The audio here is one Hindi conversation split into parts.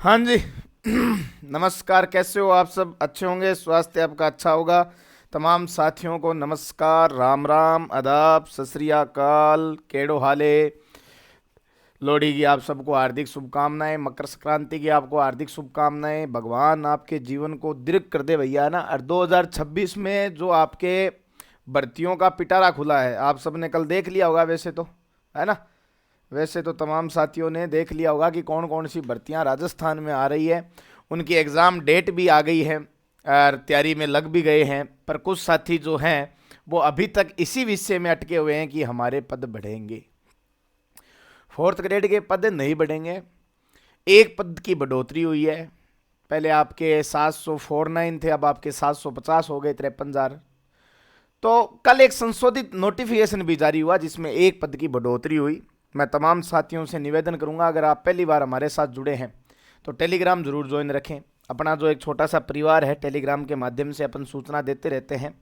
हाँ जी। नमस्कार, कैसे हो आप सब? अच्छे होंगे, स्वास्थ्य आपका अच्छा होगा। तमाम साथियों को नमस्कार, राम राम, आदाब, सत श्री अकाल, केड़ो हाले। लोहड़ी की आप सबको हार्दिक शुभकामनाएं, मकर संक्रांति की आपको हार्दिक शुभकामनाएं। भगवान आपके जीवन को दीर्घ कर दे भैया ना। और 2026 में जो आपके भर्तियों का पिटारा खुला है, आप सबने कल देख लिया होगा वैसे तो, है ना। वैसे तो तमाम साथियों ने देख लिया होगा कि कौन कौन सी भर्तियां राजस्थान में आ रही है। उनकी एग्ज़ाम डेट भी आ गई है और तैयारी में लग भी गए हैं। पर कुछ साथी जो हैं वो अभी तक इसी विषय में अटके हुए हैं कि हमारे पद बढ़ेंगे। फोर्थ ग्रेड के पद नहीं बढ़ेंगे। एक पद की बढ़ोतरी हुई है। पहले आपके 749 थे, अब आपके 750 हो गए, 53,000। तो कल एक संशोधित नोटिफिकेशन भी जारी हुआ जिसमें एक पद की बढ़ोतरी हुई। मैं तमाम साथियों से निवेदन करूंगा, अगर आप पहली बार हमारे साथ जुड़े हैं तो टेलीग्राम जरूर ज्वाइन रखें। अपना जो एक छोटा सा परिवार है, टेलीग्राम के माध्यम से अपन सूचना देते रहते हैं,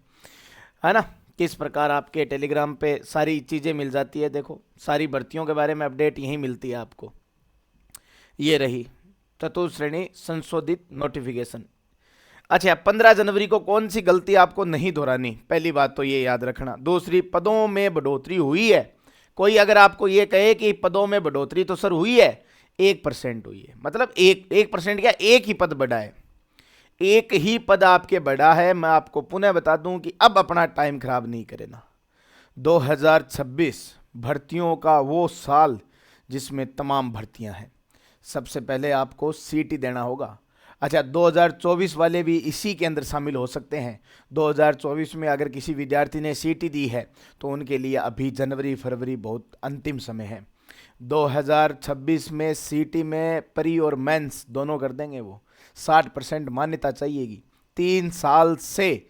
है ना। किस प्रकार आपके टेलीग्राम पे सारी चीज़ें मिल जाती है। देखो, सारी भर्तियों के बारे में अपडेट यहीं मिलती है आपको। ये रही चतुर्थ श्रेणी संशोधित नोटिफिकेशन। अच्छा, 15 जनवरी को कौन सी गलती आपको नहीं दोहरानी, पहली बात तो ये याद रखना। दूसरी, पदों में बढ़ोतरी हुई है। कोई अगर आपको ये कहे कि पदों में बढ़ोतरी तो सर हुई है, 1% हुई है, मतलब 1% क्या, एक ही पद बढ़ा है। एक ही पद आपके बढ़ा है। मैं आपको पुनः बता दूं कि अब अपना टाइम खराब नहीं करे ना। 2026 भर्तियों का वो साल जिसमें तमाम भर्तियां हैं। सबसे पहले आपको सीटी देना होगा। अच्छा, 2024 वाले भी इसी के अंदर शामिल हो सकते हैं। 2024 में अगर किसी विद्यार्थी ने सीटी दी है तो उनके लिए अभी जनवरी फरवरी बहुत अंतिम समय है। 2026 में सीटी में प्री और मेंस दोनों कर देंगे। वो 60% मान्यता चाहिएगी। 3 साल से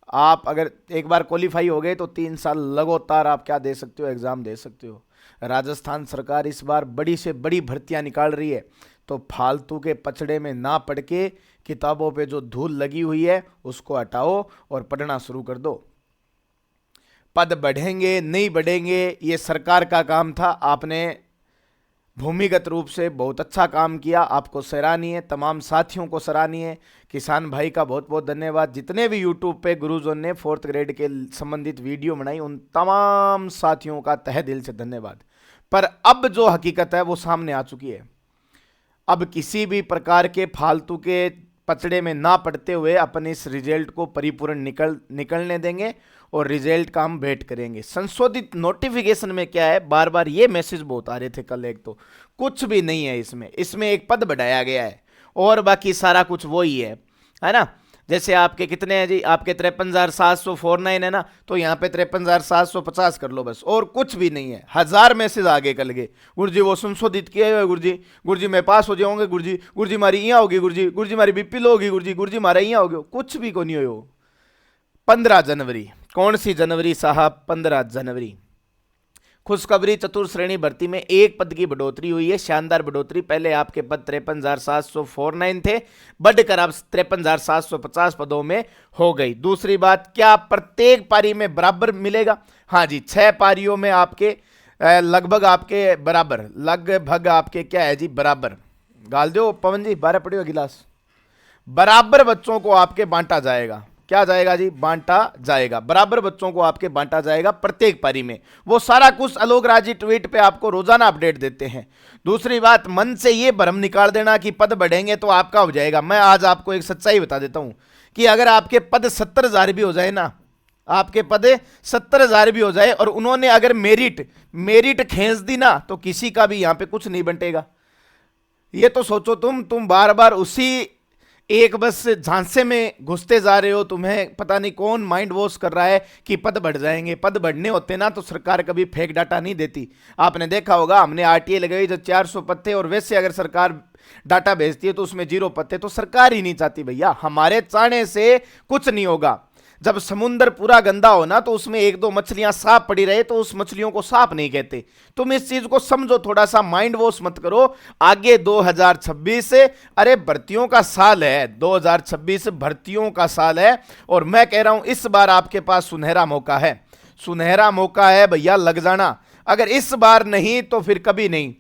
आप अगर एक बार क्वालिफाई हो गए तो 3 साल लगातार आप क्या दे सकते हो, एग्ज़ाम दे सकते हो। राजस्थान सरकार इस बार बड़ी से बड़ी भर्तियां निकाल रही है, तो फालतू के पचड़े में ना पढ़ के किताबों पे जो धूल लगी हुई है उसको हटाओ और पढ़ना शुरू कर दो। पद बढ़ेंगे नहीं बढ़ेंगे ये सरकार का काम था। आपने भूमिगत रूप से बहुत अच्छा काम किया, आपको सराहनीय, तमाम साथियों को सराहनीय। किसान भाई का बहुत बहुत धन्यवाद। जितने भी यूट्यूब पे गुरुजन ने फोर्थ ग्रेड के संबंधित वीडियो बनाई, उन तमाम साथियों का तहे दिल से धन्यवाद। पर अब जो हकीकत है वो सामने आ चुकी है। अब किसी भी प्रकार के फालतू के पचड़े में ना पड़ते हुए अपन इस रिजल्ट को परिपूर्ण निकलने देंगे और रिजल्ट का हम वेट करेंगे। संशोधित नोटिफिकेशन में क्या है, बार बार ये मैसेज बहुत आ रहे थे कल, एक तो कुछ भी नहीं है इसमें एक पद बढ़ाया गया है और बाकी सारा कुछ वही है ना। जैसे आपके कितने हैं जी, आपके 53,749 है ना, तो यहाँ पे 53,750 कर लो बस, और कुछ भी नहीं है। 1000 मैसेज आगे कल गए, गुरु जी वो संशोधित किए हुए, गुरु जी मैं पास हो जाऊंगे, गुरु जी मारी यहाँ होगी, गुरु जी मारी बीपी लो होगी, गुरु जी मारा यहाँ होगी। कुछ भी को नहीं हो। 15 जनवरी, कौन सी जनवरी साहब, 15 जनवरी। खुशखबरी, चतुर्थ श्रेणी भर्ती में एक पद की बढ़ोतरी हुई है, शानदार बढ़ोतरी। पहले आपके पद 53,749 थे, बढ़कर अब 53,750 पदों में हो गई। दूसरी बात, क्या प्रत्येक पारी में बराबर मिलेगा? हाँ जी, 6 पारियों में आपके लगभग आपके बराबर, लगभग आपके क्या है जी, बराबर। गाल दो पवन जी, 12 पड़ियो गिलास। बराबर बच्चों को आपके बांटा जाएगा। क्या जाएगा जी? बांटा जाएगा। बराबर बच्चों को आपके बांटा जाएगा प्रत्येक पारी में। वो सारा कुछ आलोक राज जी ट्वीट पे आपको रोजाना अपडेट देते हैं। दूसरी बात, मन से ये भ्रम निकाल देना कि पद बढ़ेंगे तो आपका हो जाएगा। मैं आज आपको एक सच्चाई बता देता हूं कि अगर आपके पद 70,000 भी हो जाए ना, आपके पद 70,000 भी हो जाए और उन्होंने अगर मेरिट खींच दी ना, तो किसी का भी यहां पे कुछ नहीं बंटेगा। ये तो सोचो, तुम बार बार उसी एक बस झांसे में घुसते जा रहे हो। तुम्हें पता नहीं कौन माइंड वॉश कर रहा है कि पद बढ़ जाएंगे। पद बढ़ने होते ना तो सरकार कभी फेक डाटा नहीं देती। आपने देखा होगा, हमने आरटीए लगाई जो 400 पद थे, और वैसे अगर सरकार डाटा भेजती है तो उसमें 0 पद थे। तो सरकार ही नहीं चाहती भैया, हमारे चाहने से कुछ नहीं होगा। जब समुद्र पूरा गंदा हो ना, तो उसमें 1-2 मछलियां साफ पड़ी रहे तो उस मछलियों को साफ नहीं कहते। तुम इस चीज को समझो, थोड़ा सा माइंड वॉश मत करो। आगे 2026, अरे भर्तियों का साल है, 2026 भर्तियों का साल है। और मैं कह रहा हूं इस बार आपके पास सुनहरा मौका है, सुनहरा मौका है भैया, लग जाना। अगर इस बार नहीं तो फिर कभी नहीं।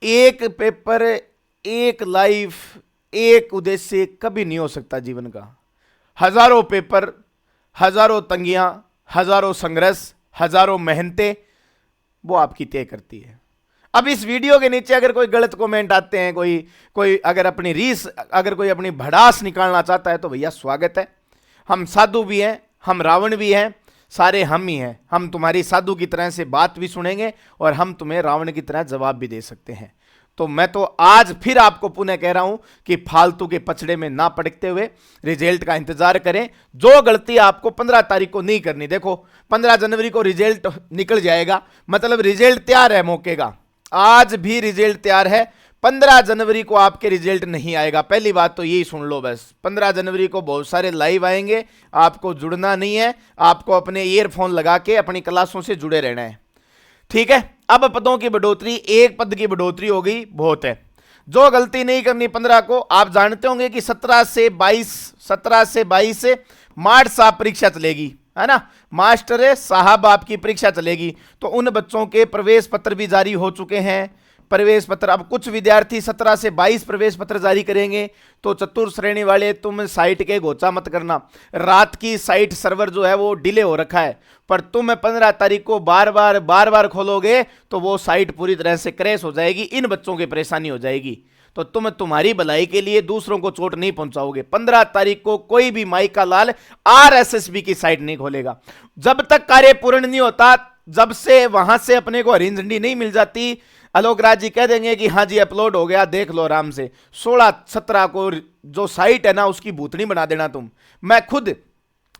एक पेपर एक लाइफ, एक उद्देश्य कभी नहीं हो सकता जीवन का। हजारों पेपर, हजारों तंगियां, हजारों संघर्ष, हजारों मेहनतें वो आपकी तय करती है। अब इस वीडियो के नीचे अगर कोई गलत कमेंट आते हैं, कोई अगर अपनी रीस, अगर कोई अपनी भड़ास निकालना चाहता है तो भैया स्वागत है। हम साधु भी हैं, हम रावण भी हैं, सारे हम ही हैं। हम तुम्हारी साधु की तरह से बात भी सुनेंगे और हम तुम्हें रावण की तरह जवाब भी दे सकते हैं। तो मैं तो आज फिर आपको पुनः कह रहा हूं कि फालतू के पचड़े में ना पड़कते हुए रिजल्ट का इंतजार करें। जो गलती आपको 15 तारीख को नहीं करनी, देखो 15 जनवरी को रिजल्ट निकल जाएगा, मतलब रिजल्ट तैयार है मौके का। आज भी रिजल्ट तैयार है, 15 जनवरी को आपके रिजल्ट नहीं आएगा। पहली बात तो यही सुन लो बस। 15 जनवरी को बहुत सारे लाइव आएंगे, आपको जुड़ना नहीं है, आपको अपने ईयरफोन लगा के अपनी क्लासों से जुड़े रहना है, ठीक है। अब पदों की बढ़ोतरी, एक पद की बढ़ोतरी हो गई, बहुत है। जो गलती नहीं करनी 15 को, आप जानते होंगे कि 17 से 22 मार्च साहब परीक्षा चलेगी, है ना। मास्टर साहब आपकी परीक्षा चलेगी, तो उन बच्चों के प्रवेश पत्र भी जारी हो चुके हैं। प्रवेश पत्र, अब कुछ विद्यार्थी 17 से 22 प्रवेश पत्र जारी करेंगे। तो चतुर्थ श्रेणी वाले तुम साइट के घोचा मत करना। रात की साइट सर्वर जो है वो डिले हो रखा है, पर तुम 15 तारीख को बार बार खोलोगे तो वो साइट पूरी तरह से क्रैश हो जाएगी, इन बच्चों की परेशानी हो जाएगी। तो तुम तुम्हारी भलाई के लिए दूसरों को चोट नहीं पहुंचाओगे। 15 तारीख को कोई भी माई का लाल आरएसएसबी की साइट नहीं खोलेगा जब तक कार्य पूर्ण नहीं होता। जब से वहां से अपने को हरी झंडी नहीं मिल जाती, आलोक राज जी कह देंगे कि हाँ जी अपलोड हो गया, देख लो आराम से। 16-17 को जो साइट है ना उसकी भूतनी बना देना तुम। मैं खुद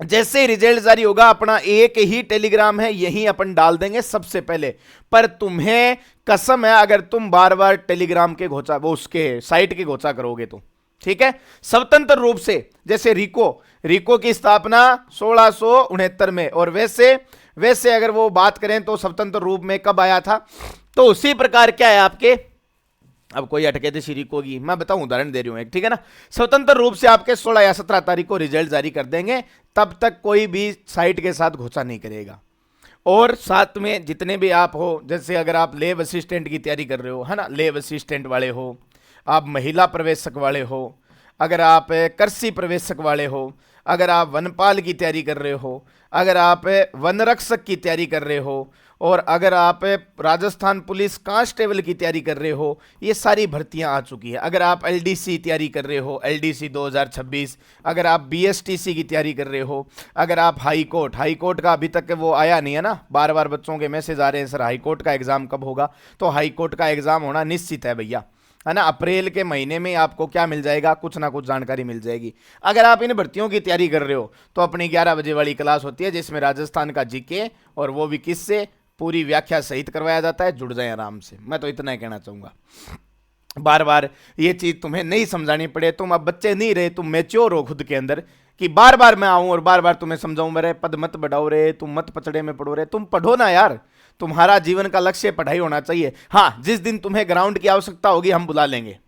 जैसे ही रिजल्ट जारी होगा अपना एक ही टेलीग्राम है, यही अपन डाल देंगे सबसे पहले। पर तुम्हें कसम है अगर तुम बार बार टेलीग्राम के घोचा, वो उसके साइट के घोचा करोगे तो, ठीक है। स्वतंत्र रूप से, जैसे रिको की स्थापना 1669 में, और वैसे अगर वो बात करें तो स्वतंत्र रूप में कब आया था, तो उसी प्रकार क्या है आपके, अब कोई अटके थे श्री को की, मैं बताऊं उदाहरण दे रही हूं एक, ठीक है ना। स्वतंत्र रूप से आपके 16 या 17 तारीख को रिजल्ट जारी कर देंगे, तब तक कोई भी साइट के साथ घोषणा नहीं करेगा। और साथ में जितने भी आप हो, जैसे अगर आप लैब असिस्टेंट की तैयारी कर रहे हो, है ना, लैब असिस्टेंट वाले हो, आप महिला प्रवेशक वाले हो, अगर आप कृषि प्रवेशक वाले हो, अगर आप वनपाल की तैयारी कर रहे हो, अगर आप वनरक्षक की तैयारी कर रहे हो, और अगर आप राजस्थान पुलिस कांस्टेबल की तैयारी कर रहे हो, ये सारी भर्तियां आ चुकी है। अगर आप एलडीसी तैयारी कर रहे हो, एलडीसी 2026, अगर आप बीएसटीसी की तैयारी कर रहे हो, अगर आप हाई कोर्ट का अभी तक वो आया नहीं है ना, बार बार बच्चों के मैसेज आ रहे हैं सर हाई कोर्ट का एग्जाम कब होगा, तो हाई कोर्ट का एग्जाम होना निश्चित है भैया, है ना। अप्रैल के महीने में आपको क्या मिल जाएगा, कुछ ना कुछ जानकारी मिल जाएगी। अगर आप इन भर्तियों की तैयारी कर रहे हो तो अपनी 11 बजे वाली क्लास होती है जिसमें राजस्थान का जीके और वो भी किससे, पूरी व्याख्या सहित करवाया जाता है। जुड़ जाए आराम से, मैं तो इतना ही कहना चाहूंगा। बार बार ये चीज तुम्हें नहीं समझानी पड़े, तुम अब बच्चे नहीं रहे, तुम मैच्योर हो खुद के अंदर, कि बार बार मैं आऊं और बार बार तुम्हें समझाऊं, मेरे पद मत बढ़ाओ रे, तुम मत पचड़े में पड़ो रे, तुम पढ़ो ना यार। तुम्हारा जीवन का लक्ष्य पढ़ाई होना चाहिए। हाँ, जिस दिन तुम्हें ग्राउंड की आवश्यकता होगी हम बुला लेंगे,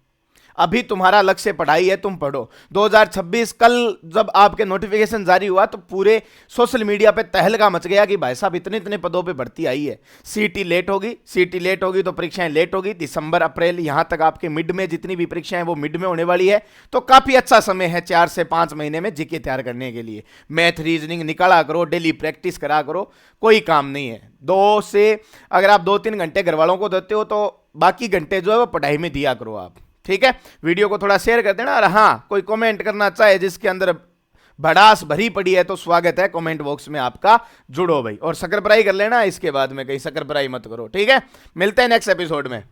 अभी तुम्हारा लक्ष्य पढ़ाई है, तुम पढ़ो। 2026 कल जब आपके नोटिफिकेशन जारी हुआ तो पूरे सोशल मीडिया पे तहलका मच गया कि भाई साहब इतने इतने पदों पे भर्ती आई है। सीटी लेट होगी तो परीक्षाएं लेट होगी। दिसंबर अप्रैल यहां तक आपके मिड में जितनी भी परीक्षाएं वो मिड में होने वाली है, तो काफी अच्छा समय है 4 से 5 महीने में जीके तैयार करने के लिए। मैथ रीजनिंग निकाला करो, डेली प्रैक्टिस करा करो, कोई काम नहीं है। 2 से अगर आप 2-3 घंटे घर वालों को देते हो तो बाकी घंटे जो है वो पढ़ाई में दिया करो आप, ठीक है। वीडियो को थोड़ा शेयर कर देना। और हाँ, कोई कमेंट करना चाहे जिसके अंदर भड़ास भरी पड़ी है तो स्वागत है, कमेंट बॉक्स में आपका, जुड़ो भाई। और शक्कर पराई कर लेना, इसके बाद में कहीं शक्कर पराई मत करो, ठीक है। मिलते हैं नेक्स्ट एपिसोड में।